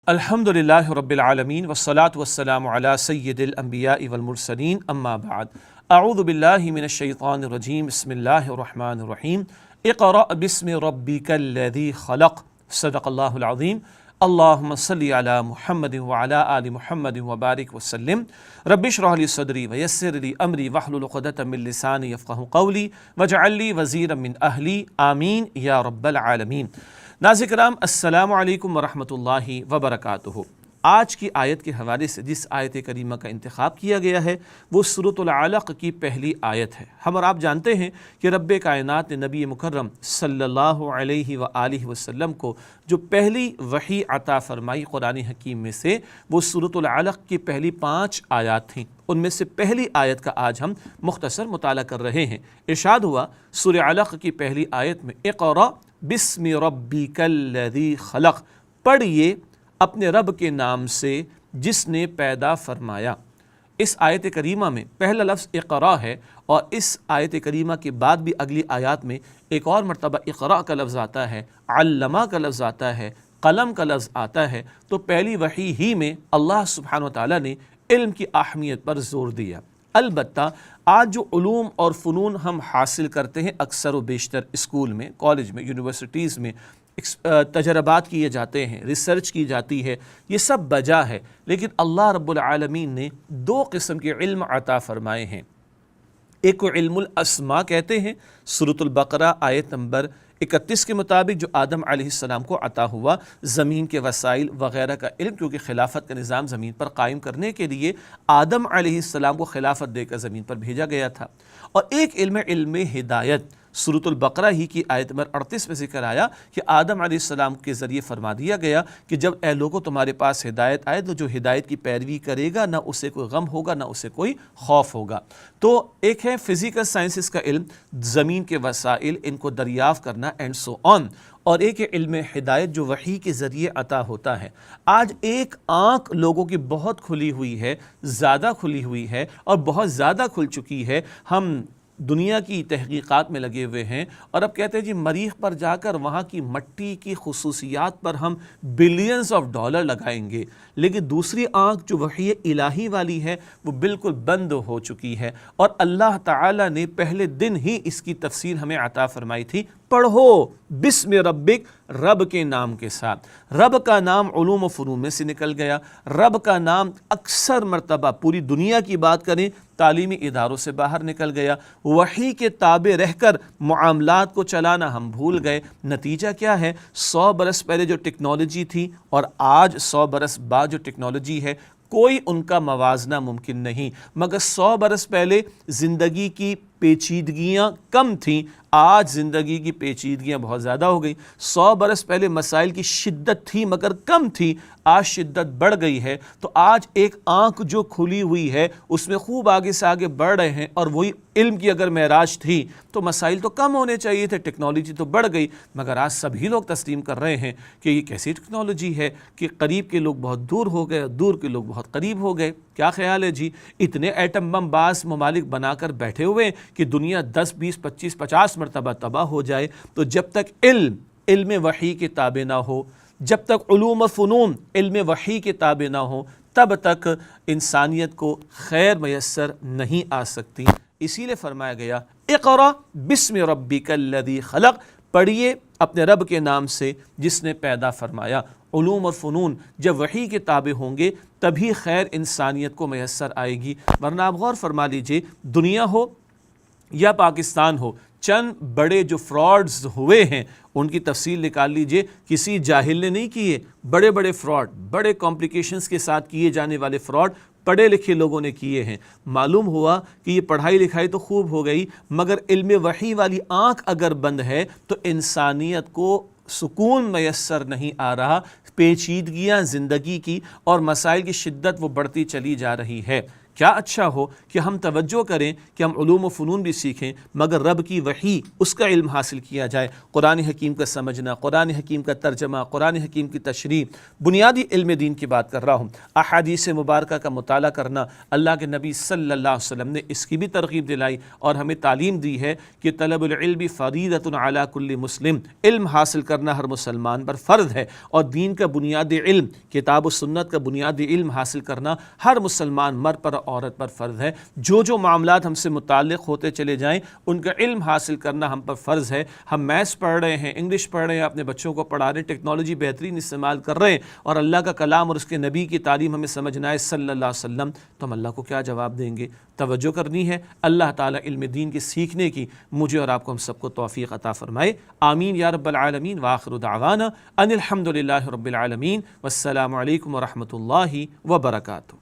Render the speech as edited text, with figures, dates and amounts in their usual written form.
الحمدللہ رب العالمین والصلاة والسلام علی سید الانبیاء والمرسلین اما بعد اعوذ باللہ من الشیطان الرجیم بسم اللہ الرحمن الرحیم اقرأ باسم ربک الذی خلق صدق اللہ العظیم اللہم صلی علی محمد وعلی آل محمد وبارک وسلم رب اشرح لی صدری ویسر لی امری واحلل عقدۃ من لسانی یفقہوا قولی واجعل لی وزیرا من اہلی آمین یا رب العالمین۔ ناظرین کرام السلام علیکم ورحمۃ اللہ وبرکاتہ۔ آج کی آیت کے حوالے سے جس آیت کریمہ کا انتخاب کیا گیا ہے وہ سورۃ العلق کی پہلی آیت ہے۔ ہم اور آپ جانتے ہیں کہ رب کائنات نے نبی مکرم صلی اللہ علیہ وآلہ وسلم کو جو پہلی وحی عطا فرمائی قرآن حکیم میں سے وہ سورۃ العلق کی پہلی 5 آیات تھیں۔ ان میں سے پہلی آیت کا آج ہم مختصر مطالعہ کر رہے ہیں۔ ارشاد ہوا سورۃ علق کی پہلی آیت میں اقرأ بسم ربک الذی خلق، پڑھیے اپنے رب کے نام سے جس نے پیدا فرمایا۔ اس آیت کریمہ میں پہلا لفظ اقرا ہے اور اس آیت کریمہ کے بعد بھی اگلی آیات میں ایک اور مرتبہ اقرا کا لفظ آتا ہے، علمہ کا لفظ آتا ہے، قلم کا لفظ آتا ہے۔ تو پہلی وحی ہی میں اللہ سبحانہ وتعالیٰ نے علم کی اہمیت پر زور دیا۔ البتہ آج جو علوم اور فنون ہم حاصل کرتے ہیں اکثر و بیشتر اسکول میں، کالج میں، یونیورسٹیز میں تجربات کیے جاتے ہیں، ریسرچ کی جاتی ہے، یہ سب بجا ہے، لیکن اللہ رب العالمین نے 2 قسم کے علم عطا فرمائے ہیں۔ ایک کو علم الاسماء کہتے ہیں، سورۃ البقرہ آیت نمبر 31 کے مطابق جو آدم علیہ السلام کو عطا ہوا، زمین کے وسائل وغیرہ کا علم، کیونکہ خلافت کا نظام زمین پر قائم کرنے کے لیے آدم علیہ السلام کو خلافت دے کر زمین پر بھیجا گیا تھا۔ اور ایک علم ہدایت، سورۃ البقرہ ہی کی آیت نمبر 38 میں ذکر آیا کہ آدم علیہ السلام کے ذریعے فرما دیا گیا کہ جب اے لوگوں تمہارے پاس ہدایت آئے تو جو ہدایت کی پیروی کرے گا نہ اسے کوئی غم ہوگا نہ اسے کوئی خوف ہوگا۔ تو ایک ہے فزیکل سائنسز کا علم، زمین کے وسائل، ان کو دریافت کرنا اینڈ سو آن، اور ایک ہے علم ہدایت جو وحی کے ذریعے عطا ہوتا ہے۔ آج ایک آنکھ لوگوں کی بہت کھلی ہوئی ہے، زیادہ کھلی ہوئی ہے اور بہت زیادہ کھل چکی ہے۔ ہم دنیا کی تحقیقات میں لگے ہوئے ہیں اور اب کہتے ہیں جی مریخ پر جا کر وہاں کی مٹی کی خصوصیات پر ہم بلینز آف ڈالر لگائیں گے، لیکن دوسری آنکھ جو وحی الہی والی ہے وہ بالکل بند ہو چکی ہے۔ اور اللہ تعالیٰ نے پہلے دن ہی اس کی تفسیر ہمیں عطا فرمائی تھی، پڑھو بسم ربک، رب کے نام کے ساتھ۔ رب کا نام علوم و فنون میں سے نکل گیا۔ رب کا نام اکثر مرتبہ پوری دنیا کی بات کریں تعلیمی اداروں سے باہر نکل گیا۔ وحی کے تابع رہ کر معاملات کو چلانا ہم بھول گئے۔ نتیجہ کیا ہے؟ 100 برس پہلے جو ٹیکنالوجی تھی اور آج 100 برس بعد جو ٹیکنالوجی ہے، کوئی ان کا موازنہ ممکن نہیں۔ مگر 100 برس پہلے زندگی کی پیچیدگیاں کم تھیں، آج زندگی کی پیچیدگیاں بہت زیادہ ہو گئی۔ 100 برس پہلے مسائل کی شدت تھی مگر کم تھی، آج شدت بڑھ گئی ہے۔ تو آج ایک آنکھ جو کھلی ہوئی ہے اس میں خوب آگے سے آگے بڑھ رہے ہیں، اور وہی علم کی اگر معراج تھی تو مسائل تو کم ہونے چاہیے تھے، ٹیکنالوجی تو بڑھ گئی، مگر آج سبھی لوگ تسلیم کر رہے ہیں کہ یہ کیسی ٹیکنالوجی ہے کہ قریب کے لوگ بہت دور ہو گئے، دور کے لوگ بہت قریب ہو گئے۔ کیا خیال ہے جی؟ اتنے ایٹم بم بعض ممالک بنا کر بیٹھے ہوئے کہ دنیا 10 20 25 50 مرتبہ تباہ ہو جائے۔ تو جب تک علم وحی کے تابع نہ ہو، جب تک علوم و فنون علم وحی کے تابع نہ ہو، تب تک انسانیت کو خیر میسر نہیں آ سکتی۔ اسی لیے فرمایا گیا اقرأ بسم ربک الذی خلق، پڑھیے اپنے رب کے نام سے جس نے پیدا فرمایا۔ علوم اور فنون جب وحی کے تابع ہوں گے تبھی خیر انسانیت کو میسر آئے گی، ورنہ آپ غور فرما لیجئے دنیا ہو یا پاکستان ہو، چند بڑے جو فراڈز ہوئے ہیں ان کی تفصیل نکال لیجئے، کسی جاہل نے نہیں کیے۔ بڑے بڑے فراڈ، بڑے کمپلیکیشنز کے ساتھ کیے جانے والے فراڈ پڑھے لکھے لوگوں نے کیے ہیں۔ معلوم ہوا کہ یہ پڑھائی لکھائی تو خوب ہو گئی مگر علم وحی والی آنکھ اگر بند ہے تو انسانیت کو سکون میسر نہیں آ رہا، پیچیدگیاں زندگی کی اور مسائل کی شدت وہ بڑھتی چلی جا رہی ہے۔ کیا اچھا ہو کہ ہم توجہ کریں کہ ہم علوم و فنون بھی سیکھیں مگر رب کی وحی اس کا علم حاصل کیا جائے، قرآن حکیم کا سمجھنا، قرآن حکیم کا ترجمہ، قرآن حکیم کی تشریح، بنیادی علم دین کی بات کر رہا ہوں، احادیث مبارکہ کا مطالعہ کرنا۔ اللہ کے نبی صلی اللہ علیہ وسلم نے اس کی بھی ترغیب دلائی اور ہمیں تعلیم دی ہے کہ طلب العلم فریضۃ علی کل مسلم، علم حاصل کرنا ہر مسلمان پر فرض ہے، اور دین کا بنیادی علم، کتاب و سنت کا بنیادی علم حاصل کرنا ہر مسلمان مرد پر عورت پر فرض ہے۔ جو معاملات ہم سے متعلق ہوتے چلے جائیں ان کا علم حاصل کرنا ہم پر فرض ہے۔ ہم میتھس پڑھ رہے ہیں، انگلش پڑھ رہے ہیں، اپنے بچوں کو پڑھا رہے ہیں، ٹیکنالوجی بہترین استعمال کر رہے ہیں، اور اللہ کا کلام اور اس کے نبی کی تعلیم ہمیں سمجھنا ہے صلی اللہ علیہ وسلم، تو ہم اللہ کو کیا جواب دیں گے؟ توجہ کرنی ہے۔ اللہ تعالیٰ علم دین کے سیکھنے کی مجھے اور آپ کو ہم سب کو توفیق عطا فرمائے، آمین یا رب العالمین۔ وآخر دعوانا ان الحمد للہ رب العالمین، والسلام علیکم ورحمۃ اللہ وبرکاتہ۔